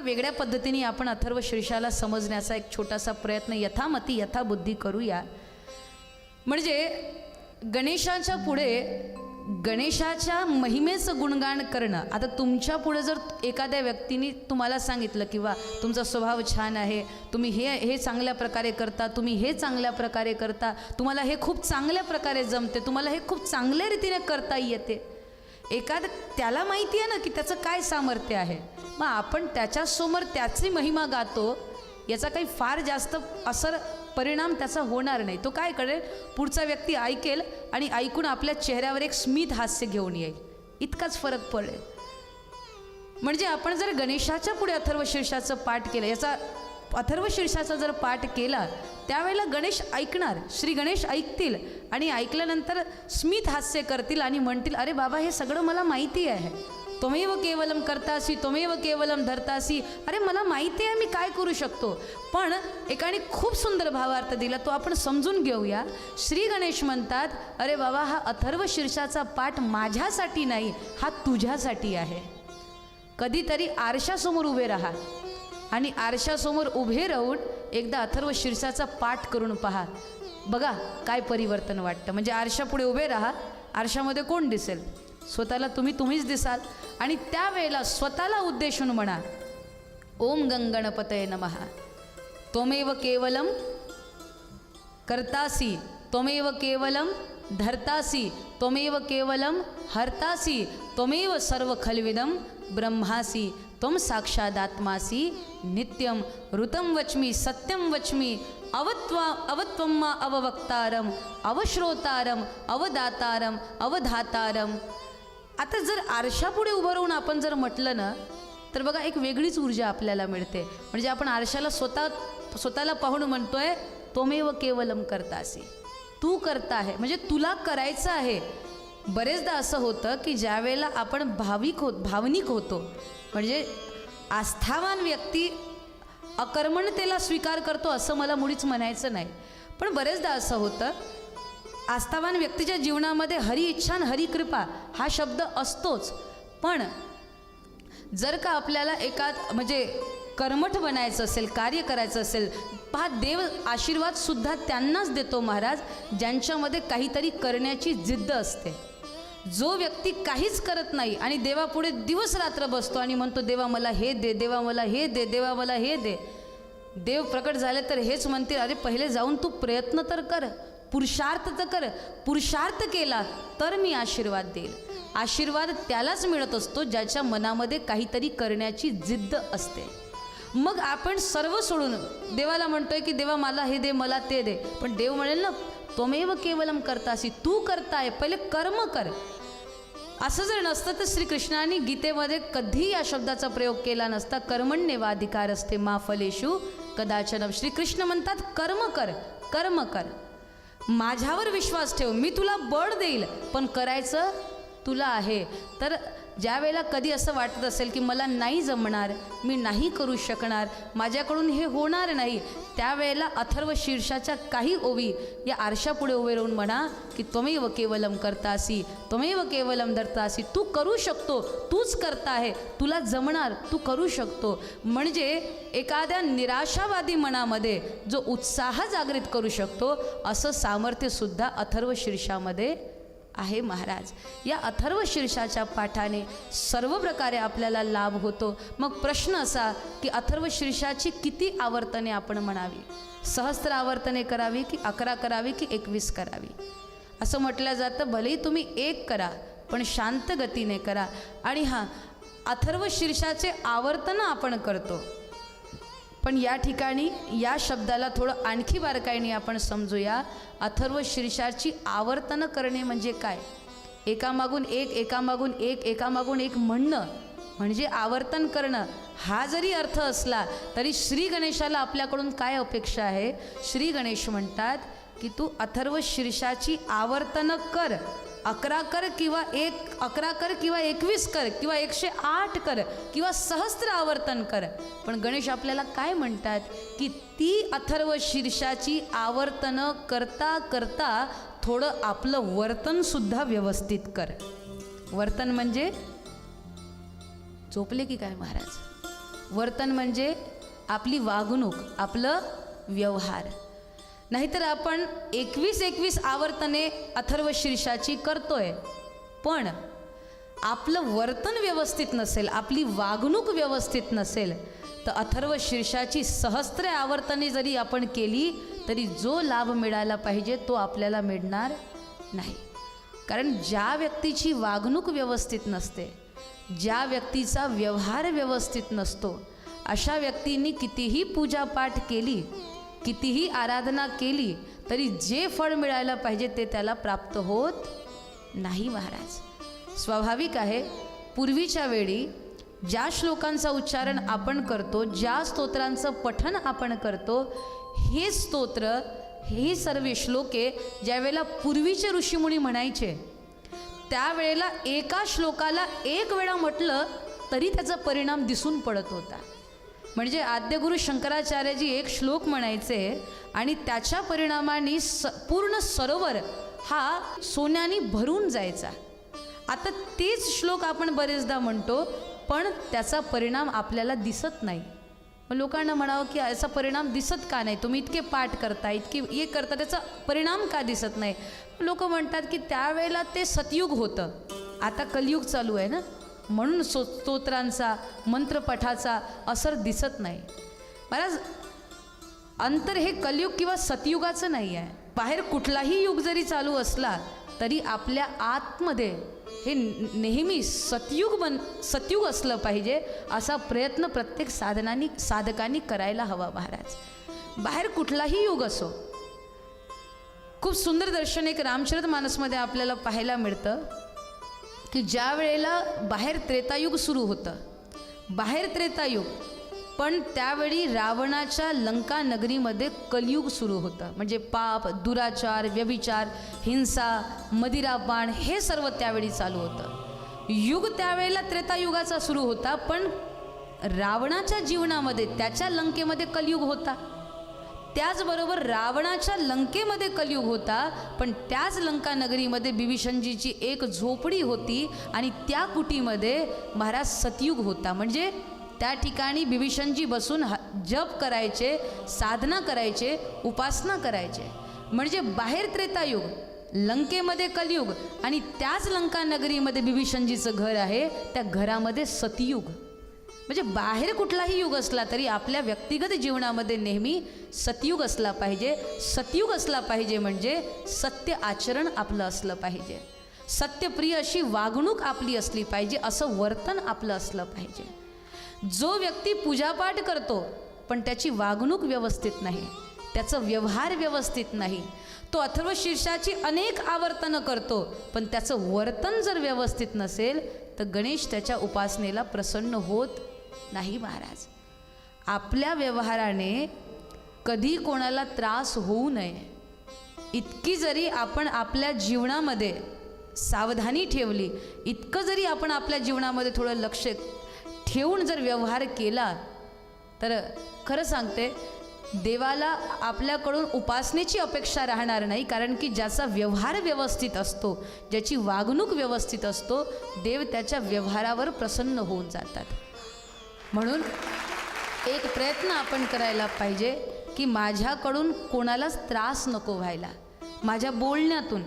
वेगळ्या पद्धतीने आपण अथर्व शीर्षाला समजण्याचा एक छोटासा प्रयत्न यथामती यथाबुद्धी करूया। म्हणजे गणेशाच्या पुढे गणेशाच्या महिमेचं गुणगान करणं। आता तुमच्या पुढे जर एखाद्या व्यक्तीने तुम्हाला सांगितलं किंवा तुमचा स्वभाव छान आहे, तुम्ही हे चांगल्या प्रकारे करता, तुम्ही हे चांगल्या प्रकारे करता, तुम्हाला हे खूप चांगल्या प्रकारे जमते, तुम्हाला हे खूप चांगल्या रीतीने करता येते, त्याला माहिती आहे ना की त्याचं काय सामर्थ्य आहे, मग आपण त्याच्यासमोर त्याची महिमा गातो, याचा काही फार जास्त परिणाम त्याचा होणार नाही। तो काय करेल, पुढचा व्यक्ती ऐकेल आणि ऐकून आपल्या चेहऱ्यावर एक स्मित हास्य घेऊन येईल, इतकाच फरक पडेल। म्हणजे आपण जर गणेशाच्या पुढे अथर्व शीर्षाचं पाठ केलं, याचा अथर्व शीर्षाचा जर पाठ केला त्यावेळेला गणेश ऐकणार, श्री गणेश ऐकतील आणि ऐकल्यानंतर स्मित हास्य करतील आणि म्हणतील, अरे बाबा हे सगळं मला माहिती आहे, त्वमेव केवलम करतासी त्वमेव केवलम धरतासी, अरे मला माहिती आहे मी काय करू शकतो। पण एकाने खूप सुंदर भावार्थ दिला, तो आपण समजून घेऊया। श्री गणेश म्हणतात, अरे बाबा हा अथर्व शीर्षाचा पाठ माझ्यासाठी नाही, हा तुझ्यासाठी आहे। कधीतरी आरशासमोर उभे राहा आणि आरशासमोर उभे राहून एकदा अथर्व शीर्षाचा पाठ करून पहा, बघा काय परिवर्तन वाटतं। म्हणजे आरशापुढे उभे राहा, आरशामध्ये कोण दिसेल, स्वतःला तुम्हीच दिसाल आणि त्यावेळेला स्वतःला उद्देशून म्हणा, ओम गणपतये नमः, त्वमेव केवलम करतासी त्वमेव केवलम धरतासी त्वमेव केवलम हरतासी त्वमेव सर्व खलविदम ब्रह्मासी त्वं साक्षादात्मासी नित्यं ऋतं वच्मि सत्यं वच्मि अवत्वम अववक्तारम अवश्रोतारम अवदातारम अवधातारम। आता जर आरशापुढे उभं राहून आपण जर म्हटलं ना तर बघा एक वेगळीच ऊर्जा आपल्याला मिळते। म्हणजे आपण आरशाला स्वतःला पाहून म्हणतोय, त्वमेव केवलम करतासी, तू करता आहे, म्हणजे तुला करायचं आहे। बरेचदा असं होतं की ज्या वेळेला आपण भावनिक होतो, म्हणजे आस्थावान व्यक्ती अकर्मणतेला स्वीकार करतो असं मला मुळीच म्हणायचं नाही, पण बरेचदा असं होतं आस्थावान व्यक्तीच्या जीवनामध्ये हरी इच्छा आणि हरी कृपा हा शब्द असतोच, पण जर का आपल्याला म्हणजे कर्मठ बनायचं असेल, कार्य करायचं असेल, पहा देव आशीर्वादसुद्धा त्यांनाच देतो महाराज ज्यांच्यामध्ये काहीतरी करण्याची जिद्द असते। जो व्यक्ती काहीच करत नाही आणि देवापुढे दिवस रात्र बसतो आणि म्हणतो, देवा मला हे दे, देवा मला हे दे, देवा मला हे दे, देव प्रकट झाले तर हेच म्हणतील, अरे पहिले जाऊन तू प्रयत्न तर कर, पुरुषार्थ तर कर, पुरुषार्थ केला तर मी आशीर्वाद देईल। आशीर्वाद त्यालाच मिळत असतो ज्याच्या मनामध्ये काहीतरी करण्याची जिद्द असते। मग आपण सर्व सोडून देवाला म्हणतोय की देवा मला हे दे, मला ते दे, पण देव म्हणेल ना, त्वमेव केवलम करतासी, तू करताय, पहिले कर्म कर। असं जर नसतं तर श्रीकृष्णाने गीतेमध्ये कधी या शब्दाचा प्रयोग केला नसता, कर्मण्येवाधिकार असते मा फलेषु कदाचन। श्रीकृष्ण म्हणतात कर्म कर, कर्म कर, माझ्यावर विश्वास ठेव, मी तुला बळ देईल, पण करायचं तुला आहे। तर ज्या वेळेला कधी असं वाटत असेल की मला नाही जमणार, मी नाही करू शकणार, माझ्याकडून हे होणार नाही, त्यावेळेला अथर्व शीर्षाच्या काही ओवी या आरशापुढे उभे राहून म्हणा की त्वमेव केवलम करतासी त्वमेव केवलम धरतासी, तू करू शकतो, तूच करता आहे, तुला जमणार, तू करू शकतो। म्हणजे एखाद्या निराशावादी मनामध्ये जो उत्साह जागृत करू शकतो असं सामर्थ्यसुद्धा अथर्व शीर्षामध्ये आहे महाराज। या अथर्व शीर्षाच्या पाठाने सर्व प्रकारे आपल्याला लाभ होतो। मग प्रश्न असा की अथर्व शीर्षाची किती आवर्तने आपण म्हणावी, सहस्त्र आवर्तने करावी की 11 करावी की 21 करावी, असं म्हटलं जातं। भलेही तुम्ही 1 करा पण शांत गतीने करा। आणि हां, अथर्व शीर्षाचे आवर्तन आपण करतो, पण या ठिकाणी या शब्दाला थोडं आणखी बारकाईने आपण समजूया। अथर्व शीर्षाची आवर्तन करणे म्हणजे काय, एकामागून एक एकामागून एक एकामागून एक म्हणणं म्हणजे आवर्तन करणं। हा जरी अर्थ असला तरी श्री गणेशाला आपल्याकडून काय अपेक्षा आहे, श्री गणेश म्हणतात की तू अथर्व शीर्षाची आवर्तन कर, 11 कर किंवा 11 कर किंवा 21 कर किंवा 108 कर किंवा सहस्त्र आवर्तन कर। पण गणेश आपल्याला काय म्हणतात की ती अथर्व शीर्षाची आवर्तन करता करता थोडं आपलं वर्तनसुद्धा व्यवस्थित कर। वर्तन म्हणजे झोपले की काय महाराज, वर्तन म्हणजे आपली वागणूक, आपलं व्यवहार. नाहीतर आपण 21 आवर्तने अथर्वशीर्षाची करतोय, पण आपलं वर्तन व्यवस्थित नसेल, आपली वागणूक व्यवस्थित नसेल, तर अथर्वशीर्षाची सहस्त्रे आवर्तने जरी आपण केली तरी जो लाभ मिळाला पाहिजे तो आपल्याला मिळणार नाही. कारण ज्या व्यक्तीची वागणूक व्यवस्थित नसते, ज्या व्यक्तीचा व्यवहार व्यवस्थित नसतो, अशा व्यक्तींनी कितीही पूजापाठ केली, कितीही आराधना केली तरी जे फळ मिळायला पाहिजे ते त्याला प्राप्त होत नाही महाराज. स्वाभाविक आहे, पूर्वीच्या वेळी ज्या श्लोकांचा उच्चारण आपण करतो, ज्या स्तोत्रांचं पठण आपण करतो, हे स्तोत्र, हे सर्व श्लोके ज्यावेळेला पूर्वीचे ऋषीमुनी म्हणायचे, त्यावेळेला एका श्लोकाला एक वेळा म्हटलं तरी त्याचा परिणाम दिसून पडत होता. म्हणजे आद्यगुरु शंकराचार्यजी एक श्लोक म्हणायचे आणि त्याच्या परिणामाने पूर्ण सरोवर हा सोन्याने भरून जायचा. आता तेच श्लोक आपण बरेचदा म्हणतो, पण त्याचा परिणाम आपल्याला दिसत नाही. मग लोकांना म्हणावं की याचा परिणाम दिसत का नाही, तुम्ही इतके पाठ करता, इतके हे करता, त्याचा परिणाम का दिसत नाही. लोक म्हणतात की त्यावेळेला ते सतयुग होतं, आता कलियुग चालू आहे ना, म्हणून स्तोत्रांचा, मंत्रपठाचा असर दिसत नाही. महाराज, अंतर हे कलियुग किंवा सतयुगाचं नाही आहे. बाहेर कुठलाही युग जरी चालू असला तरी आपल्या आतमध्ये हे नेहमी सतयुग असलं पाहिजे, असा प्रयत्न प्रत्येक साधकांनी करायला हवा महाराज. बाहेर कुठलाही युग असो. खूप सुंदर दर्शन एक रामचरितमानसमध्ये आपल्याला पाहायला मिळतं की ज्या वेळेला बाहेर त्रेतायुग सुरू होतं, बाहेर त्रेतायुग, पण त्यावेळी रावणाच्या लंका नगरीमध्ये कलियुग सुरू होतं. म्हणजे पाप, दुराचार, व्यभिचार, हिंसा, मदिरापान हे सर्व त्यावेळी चालू होतं. युग त्यावेळेला त्रेतायुगाचा सुरू होता, पण रावणाच्या जीवनामध्ये, त्याच्या लंकेमध्ये कलियुग होता. त्याचबरोबर रावणाच्या लंकेमध्ये कलियुग होता, पण त्याच लंका नगरीमध्ये बिभीषणजीची एक झोपडी होती आणि त्या कुटीमध्ये महाराज सतयुग होता. म्हणजे त्या ठिकाणी बिभीषणजी बसून जप करायचे, साधना करायचे, उपासना करायचे. म्हणजे बाहेर त्रेतायुग, लंकेमध्ये कलियुग आणि त्याच लंका नगरीमध्ये बिभीषणजीचं घर आहे, त्या घरामध्ये सतयुग. म्हणजे बाहेर कुठलाही युग असला तरी आपल्या व्यक्तिगत जीवनामध्ये नेहमी सतयुग असला पाहिजे. सतयुग असला पाहिजे म्हणजे सत्य आचरण आपलं असलं पाहिजे, सत्यप्रिय अशी वागणूक आपली असली पाहिजे, असं वर्तन आपलं असलं पाहिजे. जो व्यक्ती पूजापाठ करतो पण त्याची वागणूक व्यवस्थित नाही, त्याचं व्यवहार व्यवस्थित नाही, तो अथर्वशीर्षाची अनेक आवर्तनं करतो पण त्याचं वर्तन जर व्यवस्थित नसेल तर गणेश त्याच्या उपासनेला प्रसन्न होत नाही महाराज. आपल्या व्यवहाराने कधी कोणाला त्रास होऊ नये इतकी जरी आपण आपल्या जीवनामध्ये सावधानी ठेवली, इतकं जरी आपण आपल्या जीवनामध्ये थोडं लक्ष ठेवून जर व्यवहार केला तर खरं सांगते, देवाला आपल्याकडून उपासनेची अपेक्षा राहणार नाही. कारण की ज्याचा व्यवहार व्यवस्थित असतो, ज्याची वागणूक व्यवस्थित असतो, देव त्याच्या व्यवहारावर प्रसन्न होऊन जातात. म्हणून एक प्रयत्न आपण करायला पाहिजे की माझ्याकडून कोणालाच त्रास नको व्हायला. माझ्या बोलण्यातून,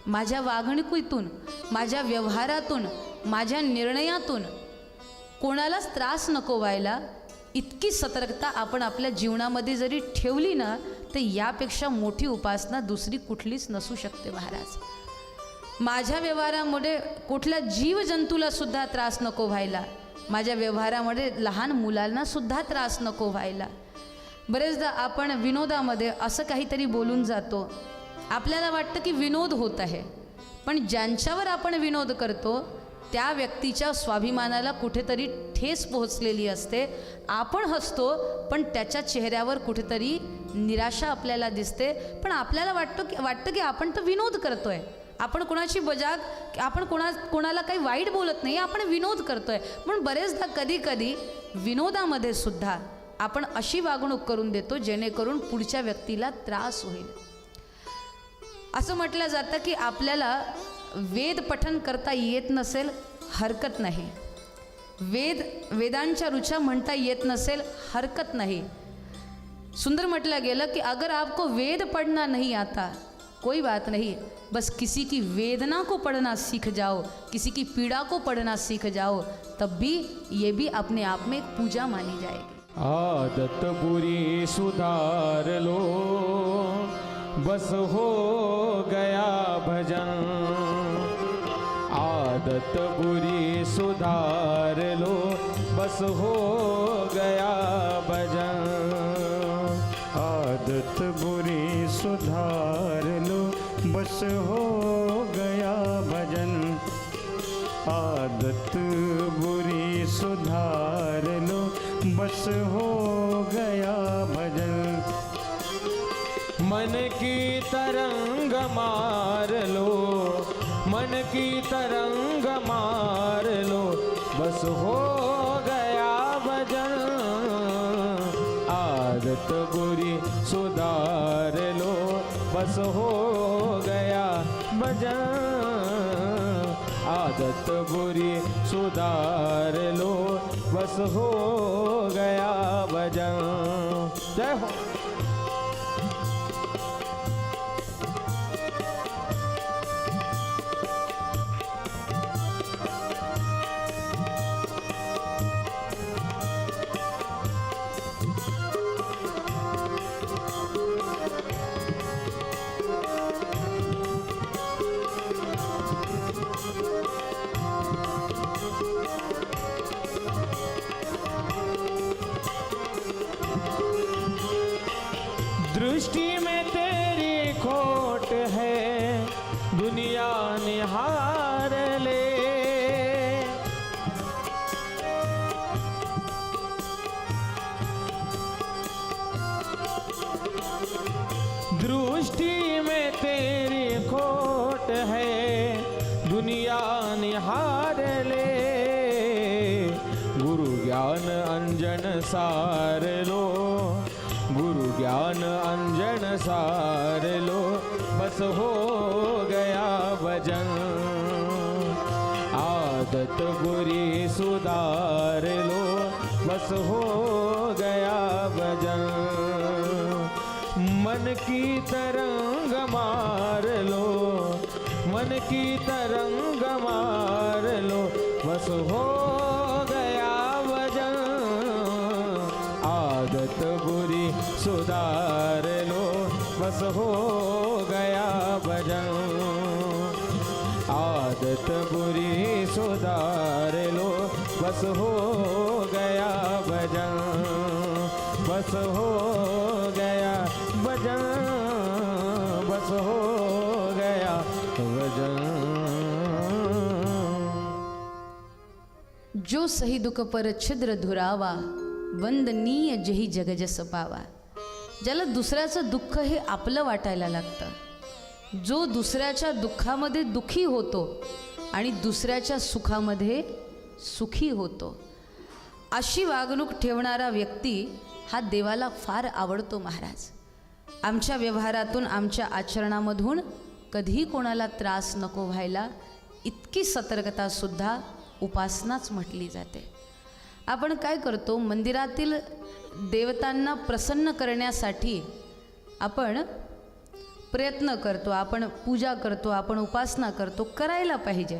माझ्या वागणुकीतून, माझ्या व्यवहारातून, माझ्या निर्णयातून कोणालाच त्रास नको व्हायला, इतकी सतर्कता आपण आपल्या जीवनामध्ये जरी ठेवली ना, तर यापेक्षा मोठी उपासना दुसरी कुठलीच नसू शकते महाराज. माझ्या व्यवहारामुळे कुठल्या जीवजंतूला सुद्धा त्रास नको व्हायला, माझ्या व्यवहारामध्ये लहान मुलांना सुद्धा त्रास नको व्हायला. बरेचदा आपण विनोदामध्ये असं काहीतरी बोलून जातो, आपल्याला वाटतं की विनोद होत आहे, पण ज्यांच्यावर आपण विनोद करतो त्या व्यक्तीच्या स्वाभिमानाला कुठेतरी ठेस पोहोचलेली असते. आपण हसतो पण त्याच्या चेहऱ्यावर कुठेतरी निराशा आपल्याला दिसते, पण आपल्याला वाटतं की आपण तर विनोद करतोय, आपण कोणाची आपण कोणाला काही वाईट बोलत नाही, आपण विनोद करतोय. म्हणून बरेचदा कधी विनोदामध्ये सुद्धा आपण अशी वागणूक करून देतो जेणेकरून पुढच्या व्यक्तीला त्रास होईल. असं म्हटलं जातं की आपल्याला वेद पठन करता येत नसेल हरकत नाही, वेदांच्या ऋचा म्हणता येत नसेल हरकत नहीं। सुंदर म्हटलं गेलं कि अगर आपको वेद पढ़ना नहीं आता कोई बात नहीं, बस किसी की वेदना को पढ़ना सीख जाओ, किसी की पीड़ा को पढ़ना सीख जाओ, तब भी ये भी अपने आप में एक पूजा मानी जाएगी। आदत बुरी सुधार लो, बस हो गया भजन। आदत बुरी सुधार लो, बस हो गया भजन। आदत बुरी सुधार लो, बस हो गया भजन। आदत बुरी सुधार लो, बस हो गया भजन। मन की तरंग मार लो, मन की तरंग मार लो, बस हो गया भजन। आदत बुरी सुधार लो, बस हो गया भजन। आदत बुरी सुधार लो, बस हो गया भजन। जय हो। दृष्टि में तेरी खोट है, दुनिया निहार ले। दृष्टि में तेरी खोट है, दुनिया निहार ले। गुरु ज्ञान अंजन सार लो, गुरु ज्ञान अंजन सार लो, बस हो गया भजन। आदत बुरी सुधार लो, बस हो गया भजन। मन की तरंग मार लो, मन की तरंग मार लो, बस हो गया भजन। आदत बुरी सुधार लो, बस हो गया भजन। आदत बुरी सुधार लो, बस हो गया भजन। बस हो गया भजन, बस हो गया भजन। जो सही दुख पर छिद्र धुरावा, वंदनीय जही जगजस पावा। ज्याला दुसऱ्याचं दुःख हे आपलं वाटायला लागतं, जो दुसऱ्याच्या दुःखामध्ये दुःखी होतो आणि दुसऱ्याच्या सुखामध्ये सुखी होतो, अशी वागणूक ठेवणारा व्यक्ती हा देवाला फार आवडतो महाराज। आमच्या व्यवहारातून, आमच्या आचरणामधून कधीही कोणाला त्रास नको व्हायला, इतकी सतर्कतासुद्धा उपासनाच म्हटली जाते। आपण काय करतो, मंदिरातील देवतांना प्रसन्न करण्यासाठी आपण प्रयत्न करतो, आपण पूजा करतो, आपण उपासना करतो, करायला पाहिजे।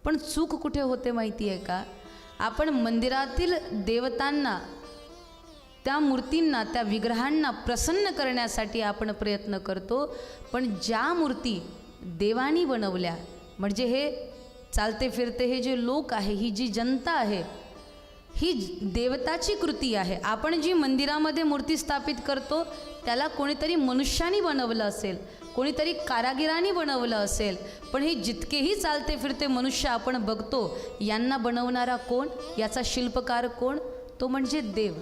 पण चूक कुठे होते माहिती आहे का? आपण मंदिरातील देवतांना, त्या मूर्तींना, त्या विग्रहांना प्रसन्न करण्यासाठी आपण प्रयत्न करतो, पण ज्या मूर्ती देवानी बनवल्या, म्हणजे हे चालते फिरते हे जे लोक आहे, ही जी जनता आहे, ही देवताची कृती आहे। आपण जी मंदिरामध्ये मूर्ती स्थापित करतो त्याला कोणीतरी मनुष्यानी बनवलं असेल, कोणीतरी कारागिरांनी बनवलं असेल, पण हे जितकेही चालते फिरते मनुष्य आपण बघतो, यांना बनवणारा कोण, याचा शिल्पकार कोण, तो म्हणजे देव।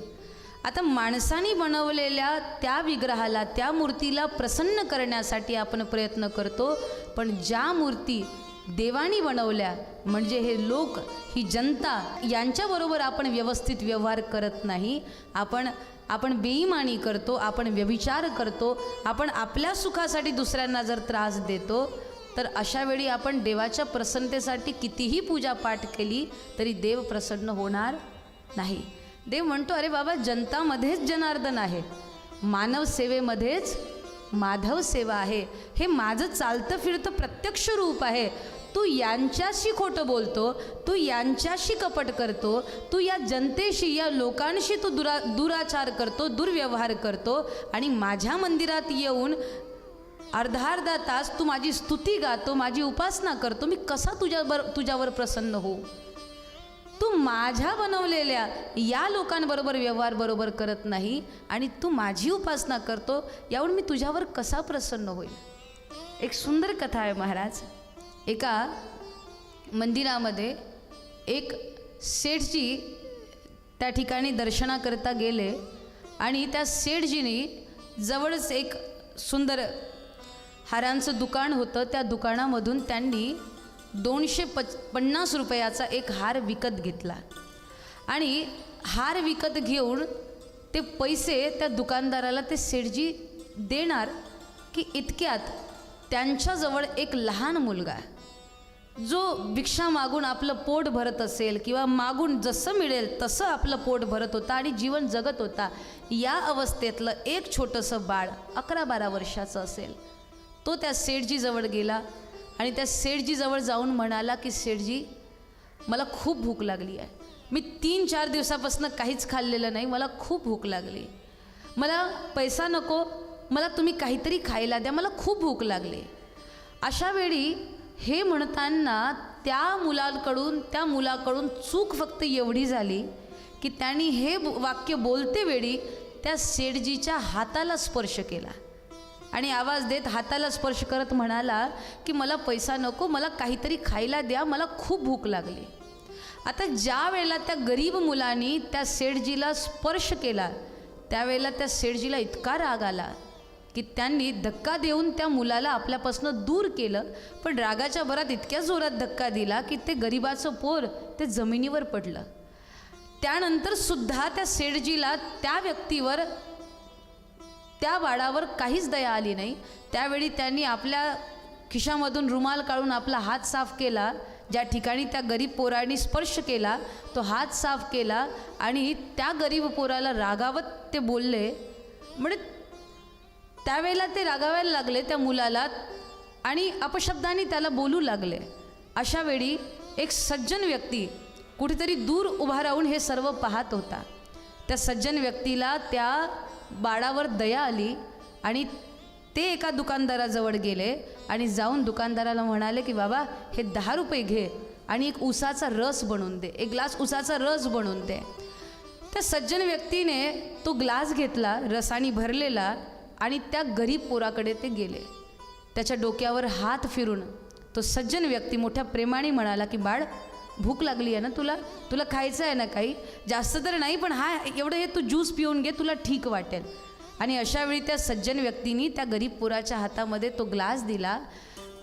आता माणसानी बनवलेल्या त्या विग्रहाला, त्या मूर्तीला प्रसन्न करण्यासाठी आपण प्रयत्न करतो, पण ज्या मूर्ती देवानी बनवल्या, म्हणजे हे लोक, ही जनता, यांच्याबरोबर आपण व्यवस्थित व्यवहार करत नाही, आपण बेईमानी करतो, आपण व्यभिचार करतो, आपण आपल्या सुखासाठी दुसऱ्यांना जर त्रास देतो, तर अशा वेळी आपण देवाच्या प्रसन्नतेसाठी कितीही पूजापाठ केली तरी देव प्रसन्न होणार नाही. देव म्हणतो, अरे बाबा, जनतामध्येच जनार्दन आहे, मानव सेवेमध्येच माधव सेवा आहे, हे माझं चालतं फिरतं प्रत्यक्ष रूप आहे. तू यांच्याशी खोटं बोलतो, तू यांच्याशी कपट करतो, तू या जनतेशी, या लोकांशी तू दुराचार करतो, दुर्व्यवहार करतो आणि माझ्या मंदिरात येऊन अर्धा तास तू माझी स्तुती गातो, माझी उपासना करतो. मी कसा तुझ्यावर प्रसन्न होऊ? तू माझ्या बनवलेल्या या लोकांबरोबर व्यवहार बरोबर करत नाही आणि तू माझी उपासना करतो, यावर मी तुझ्यावर कसा प्रसन्न होईल? एक सुंदर कथा आहे महाराज. एका मंदिरामध्ये एक सेठजी त्या ठिकाणी दर्शनाकरता गेले आणि त्या सेठजीनी जवळच एक सुंदर हारांचं दुकान होतं. त्या दुकानामधून त्यांनी 250 रुपयाचा एक हार विकत घेतला आणि हार विकत घेऊन ते पैसे त्या दुकानदाराला ते सेठजी देणार की इतक्यात त्यांच्याजवळ एक लहान मुलगा जो भिक्षा मागून आपलं पोट भरत असेल किंवा मागून जसं मिळेल तसं आपलं पोट भरत होता आणि जीवन जगत होता, या अवस्थेतलं एक छोटंसं बाळ 11-12 वर्षाचं असेल, तो त्या सेठजीजवळ गेला आणि त्या सेठजीजवळ जाऊन म्हणाला की सेठजी, मला खूप भूक लागली आहे, मी 3-4 दिवसापासून काहीच खाल्लेलं नाही, मला खूप भूक लागली, मला पैसा नको, मला तुम्ही काहीतरी खायला द्या, मला खूप भूक लागली. अशा वेळी हे म्हणताना त्या मुलाकडून चूक फक्त एवढी झाली की त्यांनी हे वाक्य बोलते वेळी त्या सेठजीच्या हाताला स्पर्श केला आणि आवाज देत हाताला स्पर्श करत म्हणाला की मला पैसा नको, मला काहीतरी खायला द्या, मला खूप भूक लागली. आता ज्या वेळेला त्या गरीब मुलांनी त्या सेठजीला स्पर्श केला त्यावेळेला त्या सेठजीला इतका राग आला की त्यांनी धक्का देऊन त्या मुलाला आपल्यापासून दूर केलं, पण रागाच्या भरात इतक्या जोरात धक्का दिला की ते गरीबाचं पोर ते जमिनीवर पडलं. त्यानंतर सुद्धा त्या सेठजीला त्या व्यक्तीवर, त्या बाळावर काहीच दया आली नाही. त्यावेळी त्यांनी आपल्या खिशामधून रुमाल काढून आपला हात साफ केला, ज्या ठिकाणी त्या गरीब पोराने स्पर्श केला तो हात साफ केला आणि त्या गरीब पोराला रागावत ते बोलले. म्हणजे त्यावेळेला ते रागावायला लागले त्या मुलाला आणि अपशब्दाने त्याला बोलू लागले. अशा वेळी एक सज्जन व्यक्ती कुठेतरी दूर उभा राहून हे सर्व पाहत होता. त्या सज्जन व्यक्तीला त्या बाळावर दया आली आणि ते एका दुकानदाराजवळ गेले आणि जाऊन दुकानदाराला म्हणाले की बाबा, हे 10 रुपये घे आणि एक उसाचा रस बनवून दे, एक ग्लास उसाचा रस बनवून दे. त्या सज्जन व्यक्तीने तो ग्लास घेतला रसाने भरलेला आणि त्या गरीब पोराकडे ते गेले. त्याच्या डोक्यावर हात फिरून तो सज्जन व्यक्ती मोठ्या प्रेमाने म्हणाला की बाळ, भूक लागली आहे ना तुला खायचं आहे ना, काही जास्त तर नाही, पण हा एवढं हे तू ज्यूस पिऊन घे, तुला ठीक वाटेल. आणि अशावेळी त्या सज्जन व्यक्तीने त्या गरीब पोराच्या हातामध्ये तो ग्लास दिला.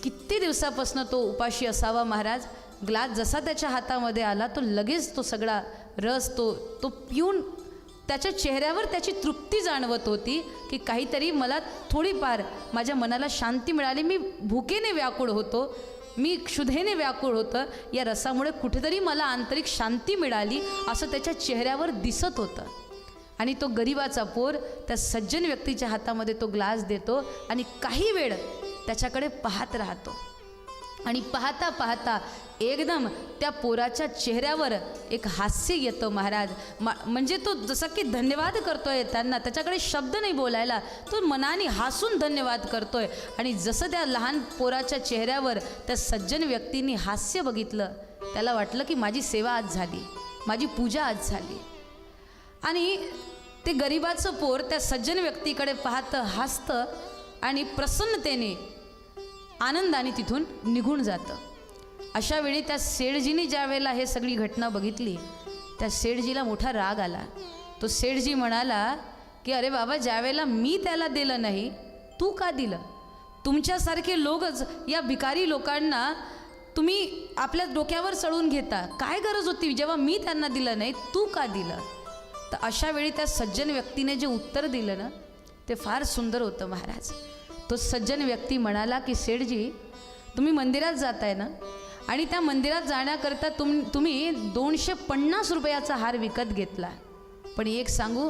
किती दिवसापासून तो उपाशी असावा महाराज, ग्लास जसा त्याच्या हातामध्ये आला तो लगेच तो सगळा रस तो पिऊन त्याच्या चेहऱ्यावर त्याची तृप्ती जाणवत होती की काहीतरी मला थोडीफार माझ्या मनाला शांती मिळाली, मी भुकेने व्याकुळ होतो, मी क्षुधेने व्याकुळ होतं, या रसामुळे कुठेतरी मला आंतरिक शांती मिळाली असं त्याच्या चेहऱ्यावर दिसत होतं. आणि तो गरिबाचा पोर त्या सज्जन व्यक्तीच्या हातामध्ये तो ग्लास देतो आणि काही वेळ त्याच्याकडे पाहत राहतो आणि पाहता पाहता एकदम त्या पोराच्या चेहऱ्यावर एक हास्य येतं महाराज. म्हणजे तो जसं की धन्यवाद करतोय त्यांना, त्याच्याकडे शब्द नाही बोलायला, तो मनाने हसून धन्यवाद करतोय. आणि जसं त्या लहान पोराच्या चेहऱ्यावर त्या सज्जन व्यक्तीने हास्य बघितलं, त्याला वाटलं की माझी सेवा आज झाली, माझी पूजा आज झाली. आणि ते गरिबाचं पोर त्या सज्जन व्यक्तीकडे पाहतं, हसतं आणि प्रसन्नतेने आनंदाने तिथून निघून जातं. अशा वेळी त्या सेठजीने ज्या वेळेला हे सगळी घटना बघितली, त्या सेठजीला मोठा राग आला. तो सेठजी म्हणाला की अरे बाबा, ज्या वेळेला मी त्याला दिलं नाही, तू का दिलं? तुमच्यासारखे लोकच या भिकारी लोकांना तुम्ही आपल्या डोक्यावर चढवून घेता, काय गरज होती? जेव्हा मी त्यांना दिलं नाही, तू का दिलं? तर अशा वेळी त्या सज्जन व्यक्तीने जे उत्तर दिलं ना, ते फार सुंदर होतं महाराज. तो सज्जन व्यक्ती म्हणाला की सेठजी, तुम्ही मंदिरात जाताय ना, आणि त्या मंदिरात जाण्याकरता तुम्ही 250 रुपयाचा हार विकत घेतला. पण एक सांगू,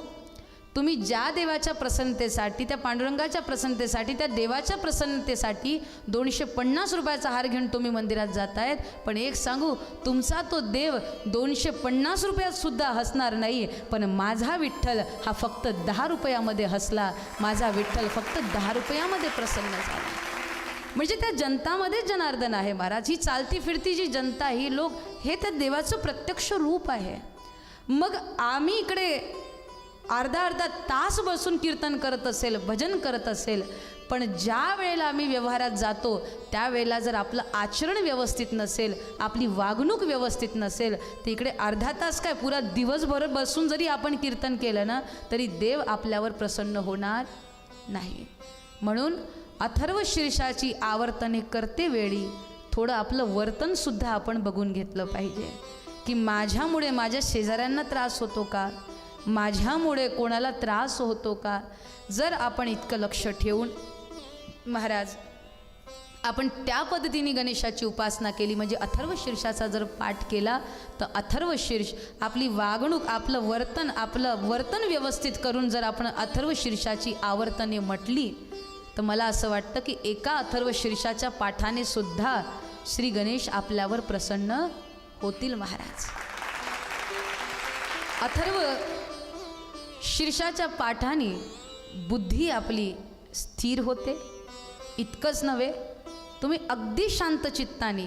तुम्ही ज्या देवाच्या प्रसन्नतेसाठी, त्या पांडुरंगाच्या प्रसन्नतेसाठी, त्या देवाच्या प्रसन्नतेसाठी 250 रुपयाचा हार घेऊन तुम्ही मंदिरात जातायत. पण एक सांगू, तुमचा तो देव 250 रुपयात सुद्धा हसणार नाही. पण माझा विठ्ठल हा फक्त 10 रुपयामध्ये हसला. माझा विठ्ठल फक्त 10 रुपयामध्ये प्रसन्न झाला. म्हणजे त्या जनतामध्ये जनार्दन आहे महाराज. ही चालती फिरती जी जनता, ही लोक, हे त्या देवाचं प्रत्यक्ष रूप आहे. मग आम्ही इकडे अर्धा तास बसून कीर्तन करत असेल, भजन करत असेल, पण ज्या वेळेला आम्ही व्यवहारात जातो त्यावेळेला जर आपलं आचरण व्यवस्थित नसेल, आपली वागणूक व्यवस्थित नसेल, तर इकडे अर्धा तास काय, पुरा दिवसभर बसून जरी आपण कीर्तन केलं ना, तरी देव आपल्यावर प्रसन्न होणार नाही. म्हणून अथर्व शीर्षाची आवर्तने करते वेळी थोडं आपलं वर्तनसुद्धा आपण बघून घेतलं पाहिजे, की माझ्यामुळे माझ्या शेजाऱ्यांना त्रास होतो का, माझ्यामुळे कोणाला त्रास होतो का. जर आपण इतकं लक्ष ठेवून महाराज आपण त्या पद्धतीने गणेशाची उपासना केली, म्हणजे अथर्व शीर्षाचा जर पाठ केला, तर अथर्व शीर्ष आपली वागणूक, आपलं वर्तन व्यवस्थित करून जर आपण अथर्व शीर्षाची आवर्तने म्हटली, तर मला असं वाटतं की एका अथर्व शीर्षाच्या पाठाने सुद्धा श्री गणेश आपल्यावर प्रसन्न होतील महाराज. अथर्व शीर्षाच्या पाठाने बुद्धी आपली स्थिर होते. इतकंच नव्हे, तुम्ही अगदी शांत चित्ताने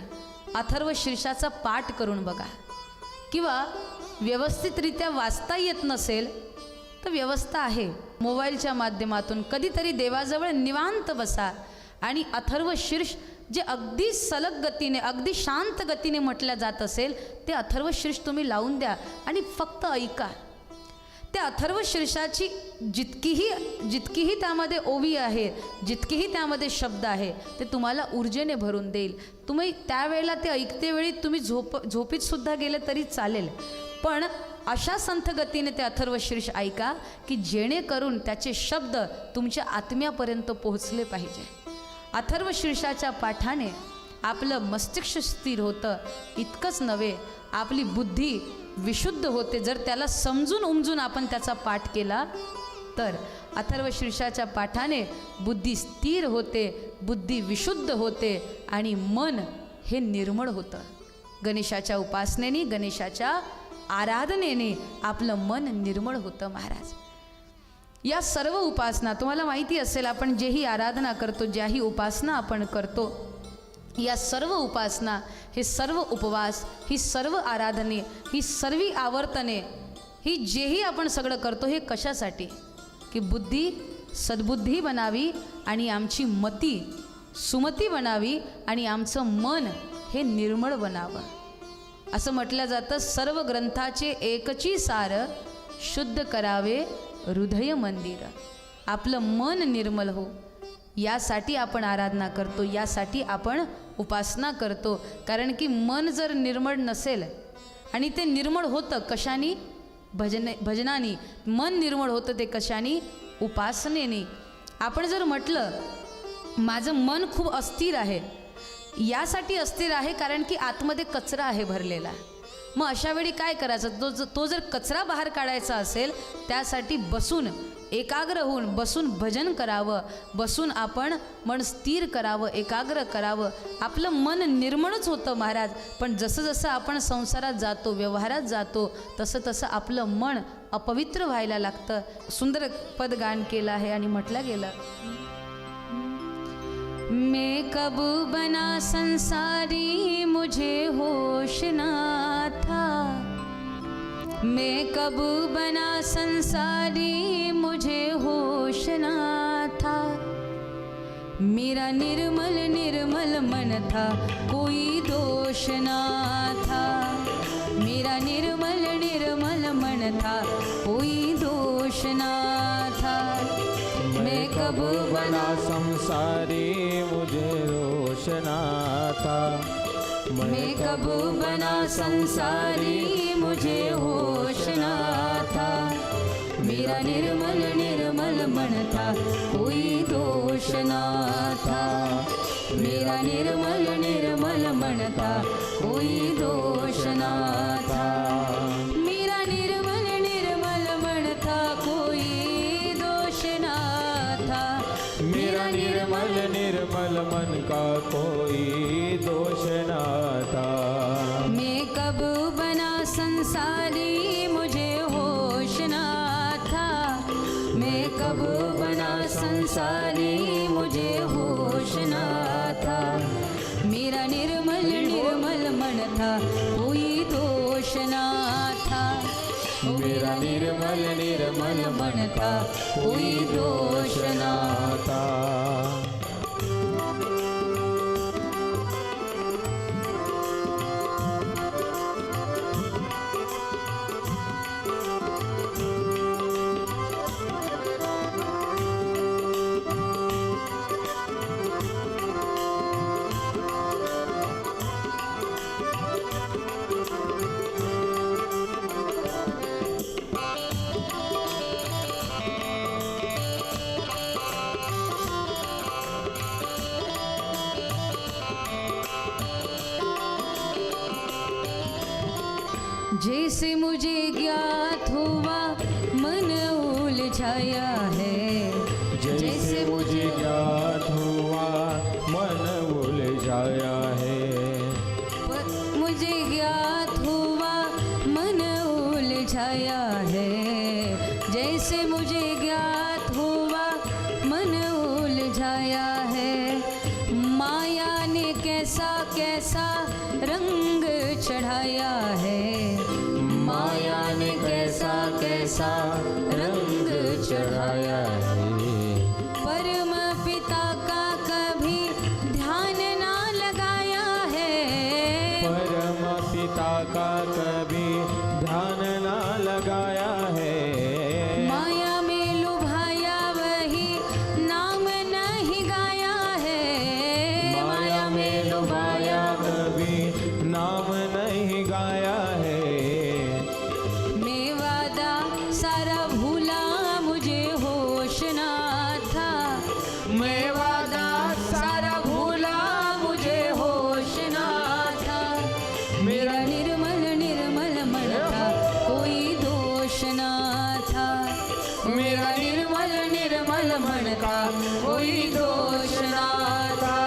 अथर्व शीर्षाचा पाठ करून बघा, किंवा व्यवस्थितरित्या वाचता येत नसेल तर व्यवस्था आहे, मोबाईलच्या माध्यमातून कधीतरी देवाजवळ निवांत बसा आणि अथर्व शीर्ष जे अगदी सलग गतीने, अगदी शांत गतीने म्हटल्या जात असेल, ते अथर्व शीर्ष तुम्ही लावून द्या आणि फक्त ऐका. त्या अथर्व शीर्षाची जितकीही त्यामध्ये ओवी आहे, जितकीही त्यामध्ये शब्द आहे, ते तुम्हाला ऊर्जेने भरून देईल. तुम्ही त्यावेळेला ते ऐकते वेळी तुम्ही झोपीत सुद्धा गेले तरी चालेल, पण अशा संथ गतीने ते अथर्व शीर्ष ऐका की जेणेकरून त्याचे शब्द तुमच्या आत्म्यापर्यंत पोहोचले पाहिजे. अथर्व शीर्षाच्या पाठाने आपलं मस्तिष्क स्थिर होतं. इतकंच नव्हे, आपली बुद्धी विशुद्ध होते. जर त्याला समजून उमजून आपण त्याचा पाठ केला तर अथर्व शीर्षाच्या पाठाने बुद्धी स्थिर होते, बुद्धी विशुद्ध होते आणि मन हे निर्मळ होतं. गणेशाच्या उपासनेने, गणेशाच्या आराधनेने आपलं मन निर्मळ होतं महाराज. या सर्व उपासना तुम्हाला माहिती असेल, आपण जेही आराधना करतो, ज्याही उपासना आपण करतो, या सर्व उपासना, हे सर्व उपवास, ही सर्व आराधने, ही सर्व आवर्तने, ही जेही आपण सगळं करतो, हे कशासाठी, की बुद्धी सद्बुद्धी बनावी आणि आमची मती सुमती बनावी आणि आमचं मन हे निर्मळ बनावं. असं म्हटलं जातं, सर्व ग्रंथाचे एकची सार, शुद्ध करावे हृदय मंदिर. आपलं मन निर्मळ हो, यासाठी आपण आराधना करतो, यासाठी आपण उपासना करतो. कारण की मन जर निर्मळ नसेल, आणि ते निर्मळ होतं कशाने, भजनाने. मन निर्मळ होतं ते कशाने, उपासनेने. आपण जर म्हटलं माझं मन खूप अस्थिर आहे, यासाठी अस्थिर आहे कारण की आतमध्ये कचरा आहे भरलेला. मग अशा वेळी काय करायचं, तो जर कचरा बाहेर काढायचा असेल, त्यासाठी बसून एकाग्र होऊन बसून भजन करावं, बसून आपण मन स्थिर करावं, एकाग्र करावं. आपलं मन निर्मळच होतं महाराज. पण जसं जसं आपण संसारात जातो, व्यवहारात जातो, तसं तसं आपलं मन अपवित्र व्हायला लागतं. सुंदर पद गान केलं आहे आणि म्हटलं गेलं, मैं कब बना संसारी मुझे होश ना था, मैं कब बना संसारी मुझे होश ना था, मेरा निर्मल निर्मल मन था कोई दोष ना था, मेरा निर्मल निर्मल मन था कोई दोष ना था, मैं कब बना संसारी मुझे रोशना था, मैं कब बना संसारी मुझे होश ना था, मेरा निर्मल निर्मल मन था कोई दोष ना था। मेरा निर्मल निर्मल मन था कोई दोष ना था। मेरा निर्मल निर्मल मन था कोई दोष ना था। मेरा निर्मल निर्मल मन का कोई दोष ना था। मैं कब बना संसारी मुझे होश ना था। मैं कब बना संसारी मुझे होश ना था। मेरा निर्मल निर्मल मन था कोई दोष ना था। मेरा निर्मल निर्मल मन था कोई दोष ना था। जैसे मुझे ज्ञात हुआ मन उलझाया है। जैसे मुझे ज्ञात हुआ मन उलझाया है। मुझे ज्ञात हुआ मन उलझाया है। जैसे मुझे ज्ञात हुआ मन उलझाया है। माया ने कैसा कैसा रंग चढ़ाया है। माया ने कैसा कैसा रंग चढ़ाया है। परम पिता का कभी ध्यान ना लगाया है। परम पिता का कभी ध्यान ना लगाया है। माया में लुभाया वही नाम नहीं गाया है। माया में लुभाया कभी नाम नहीं गाया है। मैं वादा सारा भूला मुझे होश ना था। मैं वादा सारा भूला मुझे होश ना था। मेरा निर्मल निर्मल मन था कोई दोष ना था। मेरा निर्मल निर्मल मन का कोई दोष ना था।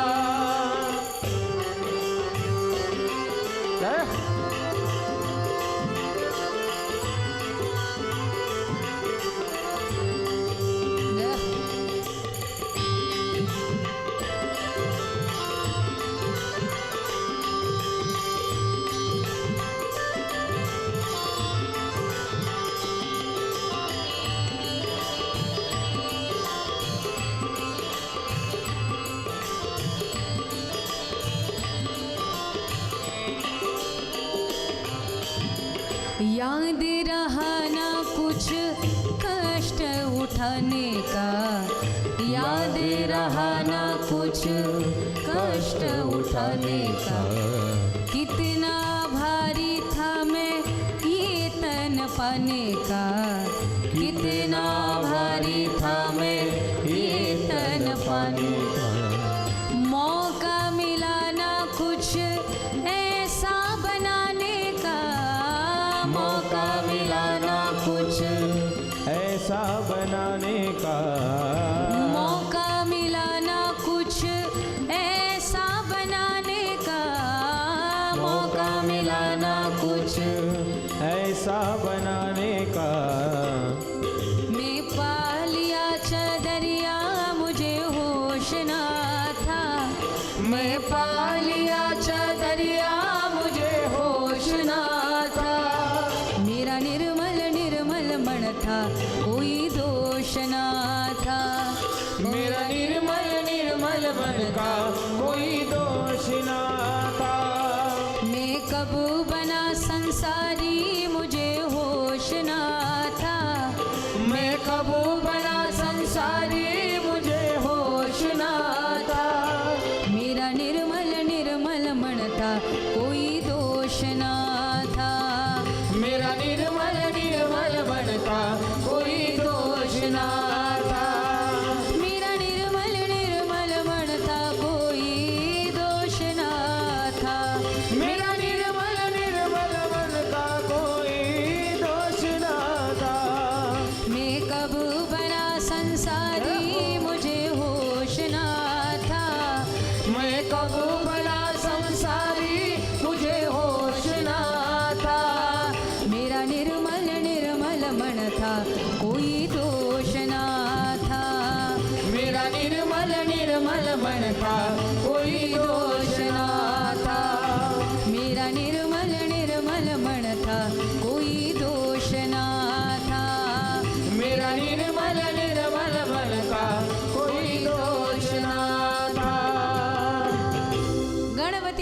याद रहा ना कुछ कष्ट उठाने का। याद रहा ना कुछ कष्ट उठाने का। कितना भारी था मैं ये तन पाने का। कितना भारी था मैं ये तन पाने का। मौका मिला ना कुछ ऐसा बनाने का। मौका मिला ना कुछ ऐसा बनाने का। मौका मिला ना कुछ ऐसा बनाने का। मौका मिला ना कुछ ऐसा बनाने का। मैं पा लिया चदरिया मुझे होश ना था। मैं पा लिया चदरिया मुझे होश ना था। मेरा निर्मल निर्मल मन था कोई दोष ना था। मेरा निर्मल निर्मल मन का कोई दोष ना था। मैं कब बना संसारी मुझे होश ना था। मैं कब बना संसारी मुझे होश ना था। मेरा निर्मल निर्मल मन था कोई दोष ना था। मेरा निर्मल निर्मल मन था कोई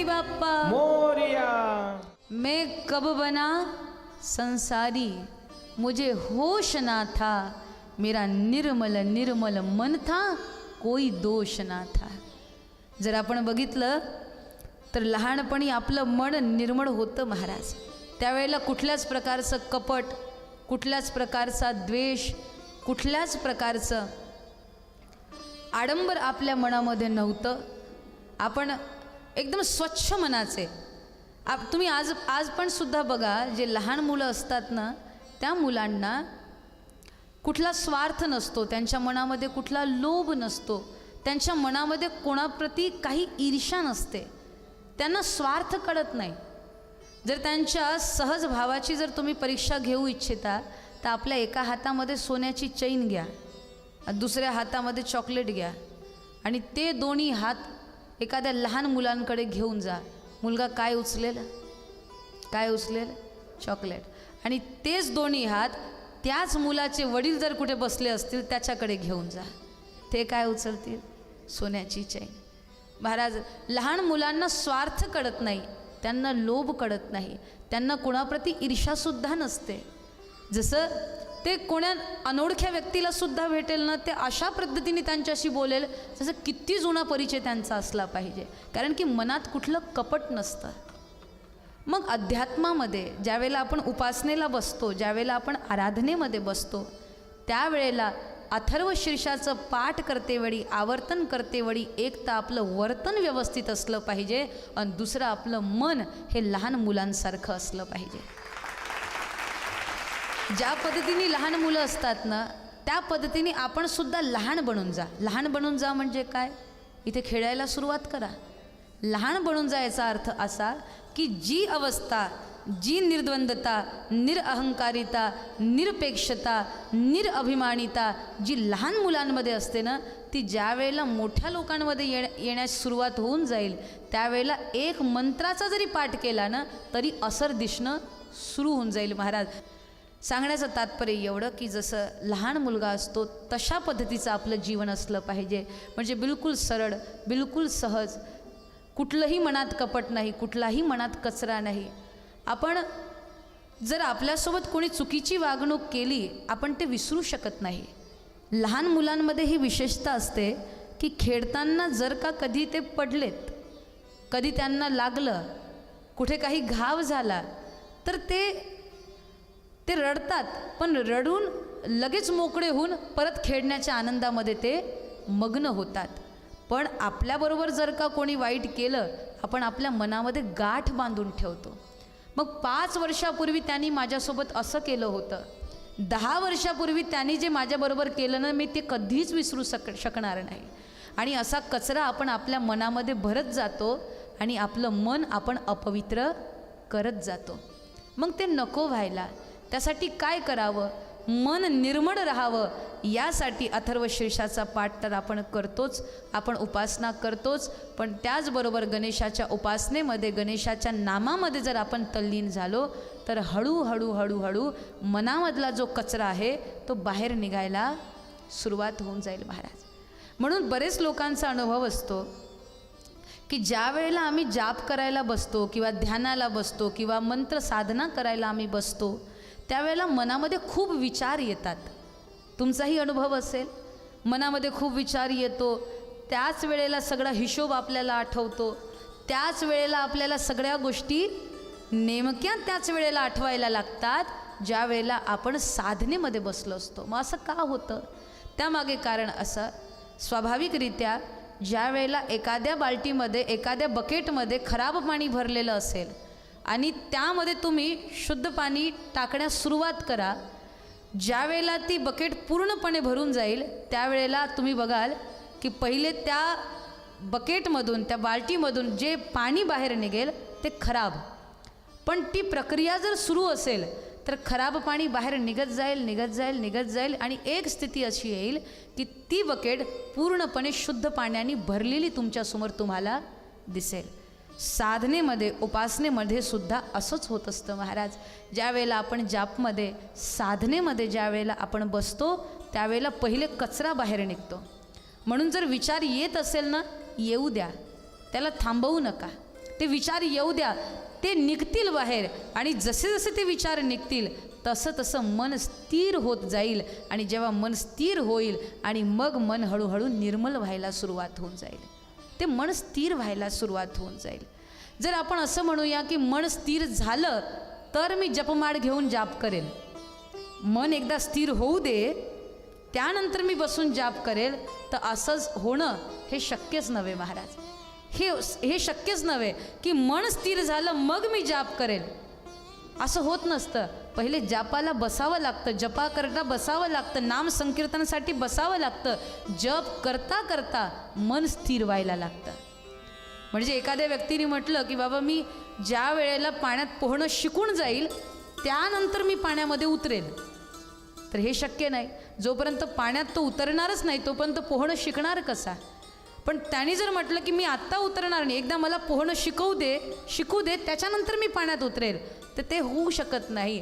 बाप्पा मोरिया। मैं कब बना संसारी, मुझे होश ना था, मेरा निर्मल निर्मल मन था, कोई दोष ना था. जर आपण बघितलं तर लहानपणी आपलं मन निर्मळ होतं महाराज. त्यावेळेला कुठल्याच प्रकारचं कपट, कुठल्याच प्रकारचा द्वेष, कुठल्याच प्रकारचं आडंबर आपल्या मनामध्ये नव्हतं. आपण एकदम स्वच्छ मनाचे. तुम्ही आज पण सुद्धा बघा, जे लहान मुलं असतात ना, त्या मुलांना कुठला स्वार्थ नसतो, त्यांच्या मनामध्ये कुठला लोभ नसतो, त्यांच्या मनामध्ये कोणाप्रती काही ईर्ष्या नसते, त्यांना स्वार्थ कळत नाही. जर त्यांच्या सहज भावाची जर तुम्ही परीक्षा घेऊ इच्छिता तर आपल्या एका हातामध्ये सोन्याची चैन घ्या, दुसऱ्या हातामध्ये चॉकलेट घ्या आणि ते दोन्ही हात एखाद्या लहान मुलांकडे घेऊन जा. मुलगा काय उचलेल? काय उचलेल? चॉकलेट. आणि तेच दोन्ही हात त्याच मुलाचे वडील जर कुठे बसले असतील त्याच्याकडे घेऊन जा, ते काय उचलतील? सोन्याची चैन. महाराज, लहान मुलांना स्वार्थ कळत नाही, त्यांना लोभ कळत नाही, त्यांना कोणाप्रती ईर्ष्यासुद्धा नसते. जसं ते कोण्या अनोळख्या व्यक्तीला सुद्धा भेटेल ना, ते अशा पद्धतीने त्यांच्याशी बोलेल जसं किती जुना परिचय त्यांचा असला पाहिजे, कारण की मनात कुठलं कपट नसतं. मग अध्यात्मामध्ये ज्यावेळेला आपण उपासनेला बसतो, ज्यावेळेला आपण आराधनेमध्ये बसतो, त्यावेळेला अथर्व शीर्षाचं पाठ करतेवेळी, आवर्तन करतेवेळी एक तर आपलं वर्तन व्यवस्थित असलं पाहिजे आणि दुसरं आपलं मन हे लहान मुलांसारखं असलं पाहिजे. ज्या पद्धतीने लहान मुलं असतात ना, त्या पद्धतीने आपण सुद्धा लहान बनून जा. लहान बनून जा म्हणजे काय? इथे खेळायला सुरुवात करा. लहान बनून जा याचा अर्थ असा की जी अवस्था, जी निर्द्वंदता, निरअहंकारिता, निरपेक्षता, निरअभिमानिता जी लहान मुलांमध्ये असते ना, ती ज्या वेळेला मोठ्या लोकांमध्ये येण्यास सुरुवात होऊन जाईल, त्यावेळेला एक मंत्राचा जरी पाठ केला ना तरी असर दिसणं सुरू होऊन जाईल. महाराज, सांगण्याचं तात्पर्य एवढं की जसं लहान मुलगा असतो तशा पद्धतीचं आपलं जीवन असलं पाहिजे. म्हणजे बिलकुल सरळ, बिलकुल सहज, कुठलंही मनात कपट नाही, कुठलाही मनात कचरा नाही. आपण जर आपल्यासोबत कोणी चुकीची वागणूक केली, आपण ते विसरू शकत नाही. लहान मुलांमध्ये ही विशेषता असते की खेळताना जर का कधी ते पडलेत, कधी त्यांना लागलं, कुठे काही घाव झाला तर ते रडतात, पण रडून लगेच मोकळे होऊन परत खेळण्याच्या आनंदामध्ये ते मग्न होतात. पण आपल्याबरोबर जर का कोणी वाईट केलं, आपण आपल्या मनामध्ये गाठ बांधून ठेवतो. मग 5 वर्षापूर्वी त्यांनी माझ्यासोबत असं केलं होतं, 10 वर्षापूर्वी त्यांनी जे माझ्याबरोबर केलं ना, मी ते कधीच विसरू शकणार नाही. आणि असा कचरा आपण आपल्या मनामध्ये भरत जातो आणि आपलं मन आपण अपवित्र करत जातो. मग ते नको व्हायला, त्यासाठी काय करावं? मन निर्मळ राहावं, यासाठी अथर्व शीर्षाचा पाठ तर आपण करतोच, आपण उपासना करतोच. पण त्याचबरोबर गणेशाच्या उपासनेमध्ये, गणेशाच्या नामामध्ये जर आपण तल्लीन झालो तर हळूहळू हळूहळू मनामधला जो कचरा आहे तो बाहेर निघायला सुरुवात होऊन जाईल. महाराज, म्हणून बरेच लोकांचा अनुभव असतो की ज्या वेळेला आम्ही जाप करायला बसतो किंवा ध्यानाला बसतो किंवा मंत्र साधना करायला आम्ही बसतो, त्यावेळेला मनामध्ये खूप विचार येतात. तुमचाही अनुभव असेल, मनामध्ये खूप विचार येतो. त्याच वेळेला सगळा हिशोब आपल्याला आठवतो, त्याच वेळेला आपल्याला सगळ्या गोष्टी नेमक्या त्याच वेळेला आठवायला लागतात ज्या वेळेला आपण साधनेमध्ये बसलो असतो. मग असं का होतं? त्यामागे कारण असं, स्वाभाविकरित्या ज्या वेळेला एखाद्या बाल्टीमध्ये, एखाद्या बकेटमध्ये खराब पाणी भरलेलं असेल आणि त्यामध्ये तुम्ही शुद्ध पाणी टाकण्यास सुरुवात करा, ज्या वेळेला ती बकेट पूर्णपणे भरून जाईल त्यावेळेला तुम्ही बघाल की पहिले त्या बकेटमधून, त्या बाल्टीमधून जे पाणी बाहेर निघेल ते खराब. पण ती प्रक्रिया जर सुरू असेल तर खराब पाणी बाहेर निघत जाईल, निघत जाईल, निघत जाईल आणि एक स्थिती अशी येईल की ती बकेट पूर्णपणे शुद्ध पाण्याने भरलेली तुमच्यासमोर तुम्हाला दिसेल. साधनेमध्ये, उपासनेमध्ये सुद्धा असंच होत असतं महाराज. ज्या वेळेला आपण जापमध्ये, साधनेमध्ये ज्या वेळेला आपण बसतो त्यावेळेला पहिले कचरा बाहेर निघतो. म्हणून जर विचार येत असेल ना, येऊ द्या, त्याला थांबवू नका. ते विचार येऊ द्या, ते निघतील बाहेर. आणि जसे जसे ते विचार निघतील तसं तसं मन स्थिर होत जाईल. आणि जेव्हा मन स्थिर होईल आणि मग मन हळूहळू निर्मल व्हायला सुरुवात होऊन जाईल. ते मन स्थिर व्हायला सुरुवात होऊन जाईल. जर आपण असं म्हणूया की मन स्थिर झालं तर मी जपमाळ घेऊन जाप करेल, मन एकदा स्थिर होऊ दे त्यानंतर मी बसून जाप करेल, तर असंच होणं हे शक्यच नव्हे महाराज. हे शक्यच नव्हे की मन स्थिर झालं मग मी जाप करेल, असं होत नसतं. पहिले जापाला बसावं लागतं, जपा करता बसावं लागतं, नाम संकीर्तनासाठी बसावं लागतं. जप करता करता मन स्थिर व्हायला लागतं. म्हणजे एखाद्या व्यक्तीने म्हटलं की बाबा मी ज्या वेळेला पाण्यात पोहणं शिकून जाईल त्यानंतर मी पाण्यामध्ये उतरेल, तर हे शक्य नाही. जोपर्यंत पाण्यात तो उतरणारच नाही तोपर्यंत पोहणं शिकणार कसा. पण त्यांनी जर म्हटलं की मी आत्ता उतरणार नाही, एकदा मला पोहणं शिकू दे त्याच्यानंतर मी पाण्यात उतरेल, तर ते होऊ शकत नाही.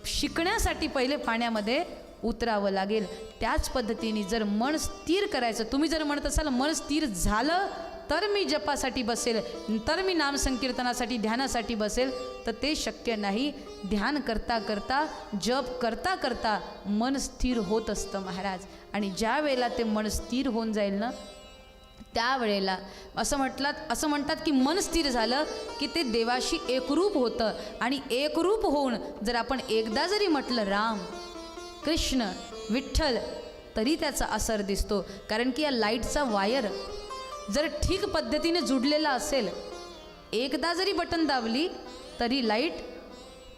शिकण्यासाठी पहिले पाण्यामध्ये उतरावं लागेल. त्याच पद्धतीने जर मन स्थिर करायचं, तुम्ही जर म्हणत असाल मन स्थिर झालं तर मी जपासाठी बसेल, तर मी नामसंकीर्तनासाठी ध्यानासाठी बसेल, तर ते शक्य नाही. ध्यान करता करता जप करता करता मन स्थिर होत असतं महाराज. आणि ज्या वेळेला ते मन स्थिर होऊन जाईल ना त्यावेळेला असं म्हणतात की मन स्थिर झालं की ते देवाशी एकरूप होतं. आणि एकरूप होऊन जर आपण एकदा जरी म्हटलं राम कृष्ण विठ्ठल तरी त्याचा असर दिसतो. कारण की या लाईटचा वायर जर ठीक पद्धतीने जुडलेला असेल, एकदा जरी बटन दाबली तरी लाईट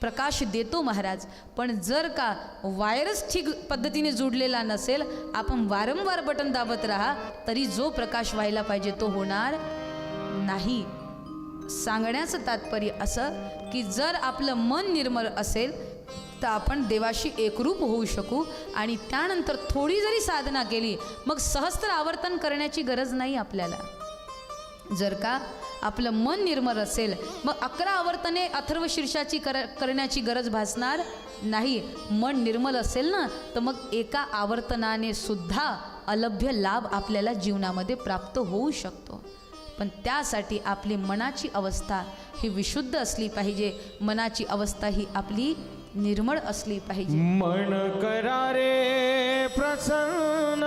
प्रकाश देतो महाराज. पण जर का वायरच ठीक पद्धतीने जुडलेला नसेल, आपण वारंवार बटन दाबत राहा तरी जो प्रकाश व्हायला पाहिजे तो होणार नाही. सांगण्याचं तात्पर्य असं की जर आपलं मन निर्मल असेल तर आपण देवाशी एकरूप होऊ शकू. आणि त्यानंतर थोडी जरी साधना केली मग सहस्त्र आवर्तन करण्याची गरज नाही आपल्याला. जर का आपलं मन निर्मल असेल मग 11 आवर्तने अथर्व शीर्षाची करण्याची गरज भासणार नाही. मन निर्मल असेल ना तर मग एका आवर्तनाने सुद्धा अलभ्य लाभ आपल्याला जीवनामध्ये प्राप्त होऊ शकतो. पण त्यासाठी आपली मनाची अवस्था ही विशुद्ध असली पाहिजे, मनाची अवस्था ही आपली निर्मळ असली पाहिजे. मन करा रे प्रसन्न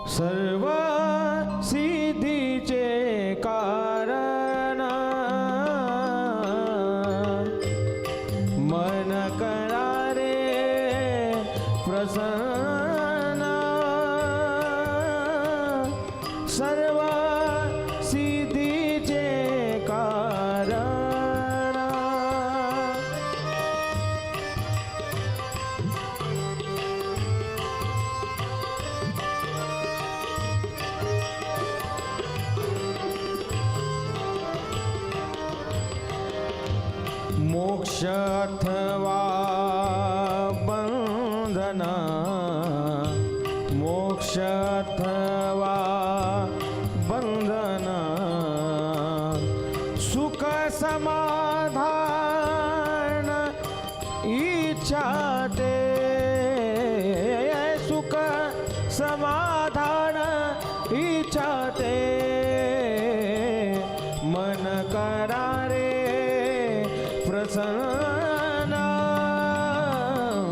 सर्व सिद्धीचे कारण, मन करा रे प्रसन्न सर्व सिद्धीचे कारण. मोक्ष अथवा बंधन, मोक्ष अथवा बंधन, सुख समाधान इच्छा ते, सुख समाधान इच्छा ते. मन करा रे प्रसन्न,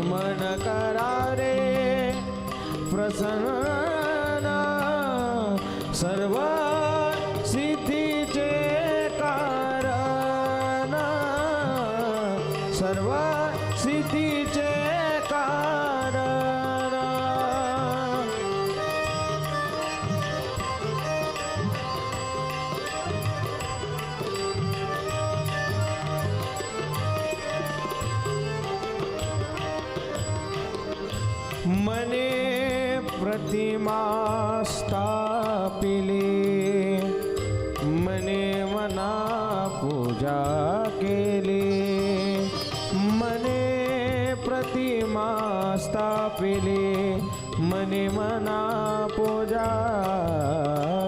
मन करा रे प्रसन्न सर्व सिद्धीचे कारण, सर्व सिद्धीचे कारण. मने प्रतिमा स्थापिली, मने मना पूजा केली, मने प्रतिमा स्थापिली, मने मना पूजा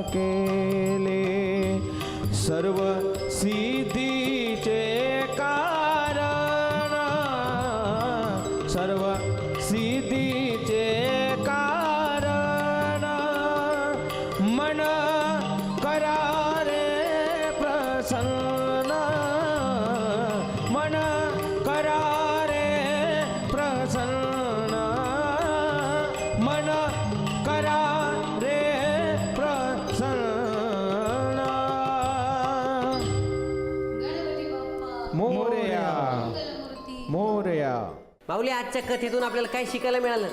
केली. सर्व सिद्धीचे कारण, सर्व सिद्धीचे कारण. मन माऊली, आजच्या कथेतून आपल्याला काय शिकायला मिळालं?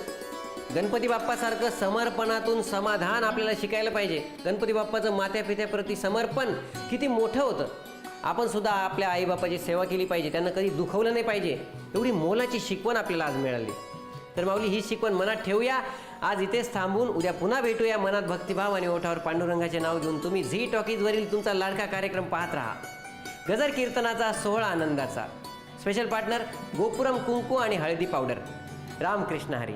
गणपती बाप्पासारखं समर्पणातून समाधान आपल्याला शिकायला पाहिजे. गणपती बाप्पाचं मात्यापित्याप्रती समर्पण किती मोठं होतं. आपण सुद्धा आपल्या आईबापाची सेवा केली पाहिजे, त्यांना कधी दुखवलं नाही पाहिजे. एवढी मोलाची शिकवण आपल्याला आज मिळाली. तर माऊली, ही शिकवण मनात ठेवूया. आज इथेच थांबून उद्या पुन्हा भेटूया. मनात भक्तिभाव आणि ओठावर पांडुरंगाचे नाव घेऊन तुम्ही झी टॉकीजवरील तुमचा लाडका कार्यक्रम पाहत राहा. गजर कीर्तनाचा सोहळा आनंदाचा. स्पेशल पार्टनर गोपुरम कुंकू आणि हळदी पावडर. रामकृष्ण हरी.